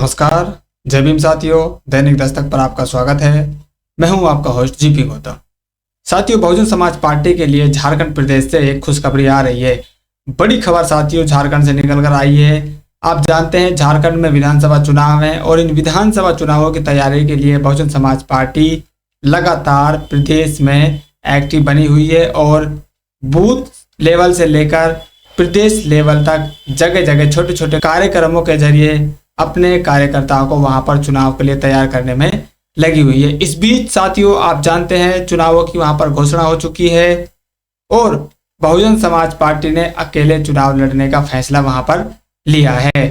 नमस्कार, जय भीम साथियों। दैनिक दस्तक पर आपका स्वागत है। मैं हूं आपका होस्ट जीपी गौतम। साथियों, बहुजन समाज पार्टी के लिए झारखंड प्रदेश से एक खुशखबरी आ रही है। बड़ी खबर साथियों झारखंड से निकल कर आई है। आप जानते हैं झारखंड में विधानसभा चुनाव है और इन विधानसभा चुनावों की तैयारी के लिए बहुजन समाज पार्टी लगातार प्रदेश में एक्टिव बनी हुई है और बूथ लेवल से लेकर प्रदेश लेवल तक जगह जगह छोटे छोटे कार्यक्रमों के जरिए अपने कार्यकर्ताओं को वहां पर चुनाव के लिए तैयार करने में लगी हुई है। इस बीच साथियों आप जानते हैं चुनावों की वहां पर घोषणा हो चुकी है और बहुजन समाज पार्टी ने अकेले चुनाव लड़ने का फैसला वहां पर लिया है।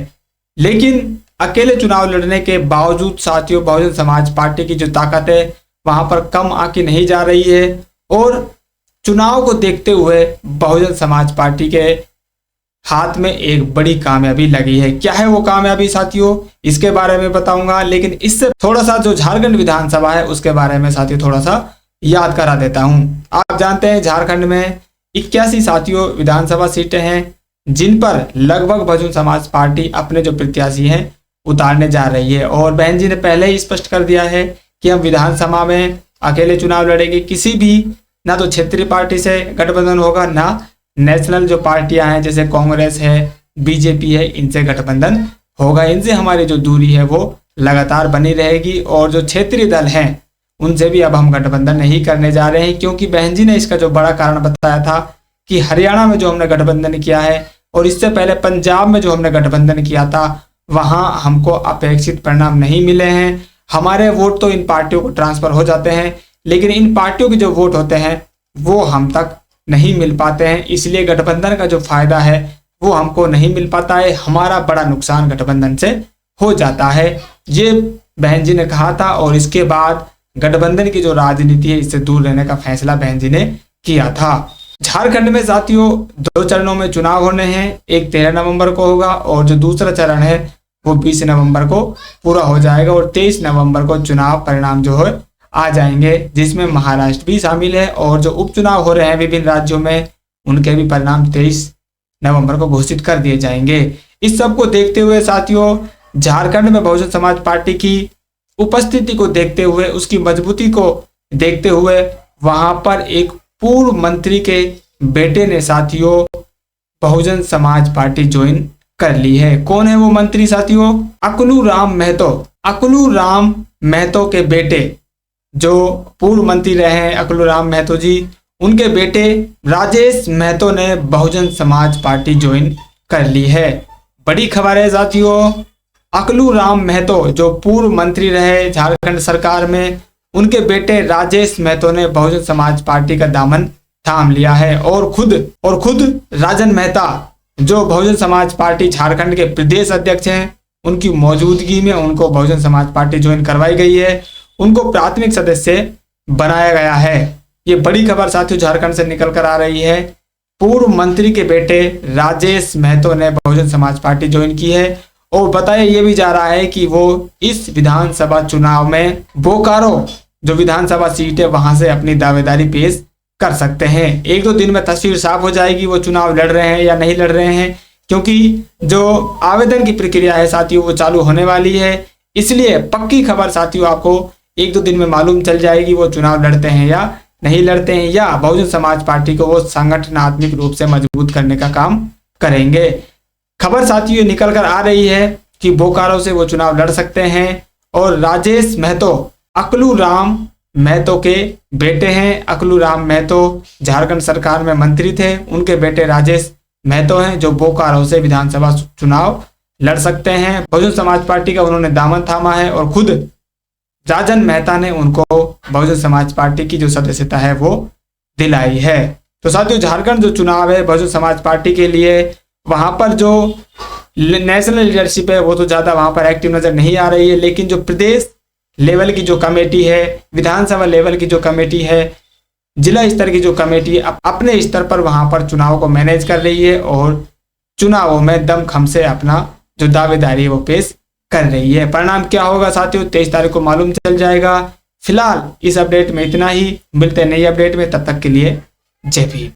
लेकिन अकेले चुनाव लड़ने के बावजूद साथियों बहुजन समाज पार्टी की जो ताकत है वहां पर कम आकी नहीं जा रही है और चुनाव को देखते हुए बहुजन समाज पार्टी के हाथ में एक बड़ी कामयाबी लगी है। क्या है वो कामयाबी साथियों, इसके बारे में बताऊंगा, लेकिन इससे थोड़ा सा जो झारखंड विधानसभा है उसके बारे में साथियों थोड़ा सा याद करा देता हूं। आप जानते हैं झारखंड में 81 साथियों विधानसभा सीटें हैं जिन पर लगभग बहुजन समाज पार्टी अपने जो प्रत्याशी हैं उतारने जा रही है और बहन जी ने पहले ही स्पष्ट कर दिया है कि हम विधानसभा में अकेले चुनाव लड़ेंगे। किसी भी ना तो क्षेत्रीय पार्टी से गठबंधन होगा, ना नेशनल जो पार्टियां हैं जैसे कांग्रेस है, बीजेपी है, इनसे गठबंधन होगा। इनसे हमारी जो दूरी है वो लगातार बनी रहेगी और जो क्षेत्रीय दल हैं उनसे भी अब हम गठबंधन नहीं करने जा रहे हैं, क्योंकि बहन जी ने इसका जो बड़ा कारण बताया था कि हरियाणा में जो हमने गठबंधन किया है और इससे पहले पंजाब में जो हमने गठबंधन किया था वहां हमको अपेक्षित परिणाम नहीं मिले हैं। हमारे वोट तो इन पार्टियों को ट्रांसफर हो जाते हैं लेकिन इन पार्टियों के जो वोट होते हैं वो हम तक नहीं मिल पाते हैं, इसलिए गठबंधन का जो फायदा है वो हमको नहीं मिल पाता है। हमारा बड़ा नुकसान गठबंधन से हो जाता है, ये बहन जी ने कहा था और इसके बाद गठबंधन की जो राजनीति है इससे दूर रहने का फैसला बहन जी ने किया था। झारखंड में साथियों 2 चरणों में चुनाव होने हैं, एक 13 नवंबर को होगा और जो दूसरा चरण है वो 20 नवंबर को पूरा हो जाएगा और 23 नवंबर को चुनाव परिणाम जो है आ जाएंगे, जिसमें महाराष्ट्र भी शामिल है और जो उपचुनाव हो रहे हैं विभिन्न राज्यों में उनके भी परिणाम 23 नवंबर को घोषित कर दिए जाएंगे। इस सब को देखते हुए साथियों झारखंड में बहुजन समाज पार्टी की उपस्थिति को देखते हुए, उसकी मजबूती को देखते हुए वहां पर एक पूर्व मंत्री के बेटे ने साथियों बहुजन समाज पार्टी ज्वाइन कर ली है। कौन है वो मंत्री साथियों? अकलू राम महतो। अकलू राम महतो के बेटे जो पूर्व मंत्री रहे हैं अकलू राम महतो जी, उनके बेटे राजेश महतो ने बहुजन समाज पार्टी ज्वाइन कर ली है। बड़ी खबर है साथियों, अकलू राम महतो जो पूर्व मंत्री रहे झारखंड सरकार में, उनके बेटे राजेश महतो ने बहुजन समाज पार्टी का दामन थाम लिया है और खुद राजन मेहता जो बहुजन समाज पार्टी झारखंड के प्रदेश अध्यक्ष हैं उनकी मौजूदगी में उनको बहुजन समाज पार्टी ज्वाइन करवाई गई है, उनको प्राथमिक सदस्य बनाया गया है। ये बड़ी खबर साथियों झारखंड से निकल कर आ रही है। पूर्व मंत्री के बेटे राजेश महतो ने बहुजन समाज पार्टी ज्वाइन की है और बताया ये भी जा रहा है कि वो इस विधानसभा चुनाव में बोकारो जो विधानसभा सीट है वहां से अपनी दावेदारी पेश कर सकते हैं। 1-2 दिन में तस्वीर साफ हो जाएगी वो चुनाव लड़ रहे हैं या नहीं लड़ रहे हैं, क्योंकि जो आवेदन की प्रक्रिया है साथियों वो चालू होने वाली है। इसलिए पक्की खबर साथियों आपको 1-2 दिन में मालूम चल जाएगी वो चुनाव लड़ते हैं या नहीं लड़ते हैं, या बहुजन समाज पार्टी को वो संगठनात्मक रूप से मजबूत करने का काम करेंगे। खबर साथियों निकल कर आ रही है कि बोकारो से वो चुनाव लड़ सकते हैं और राजेश महतो अकलू राम महतो के बेटे हैं। अकलू राम महतो झारखंड सरकार में मंत्री थे, उनके बेटे राजेश महतो हैं जो बोकारो से विधानसभा चुनाव लड़ सकते हैं। बहुजन समाज पार्टी का उन्होंने दामन थामा है और खुद राजन मेहता ने उनको बहुजन समाज पार्टी की जो सदस्यता है वो दिलाई है। तो साथियों झारखंड जो चुनाव है बहुजन समाज पार्टी के लिए वहां पर जो नेशनल लीडरशिप है वो तो ज्यादा वहां पर एक्टिव नजर नहीं आ रही है, लेकिन जो प्रदेश लेवल की जो कमेटी है, विधानसभा लेवल की जो कमेटी है, जिला स्तर की जो कमेटी है अपने स्तर पर वहां पर चुनाव को मैनेज कर रही है और चुनावों में दमखम से अपना जो दावेदारी है वो पेश कर रही है। परिणाम क्या होगा साथियों 23 तारीख को मालूम चल जाएगा। फिलहाल इस अपडेट में इतना ही, मिलते हैं नई अपडेट में, तब तक के लिए जय भीम।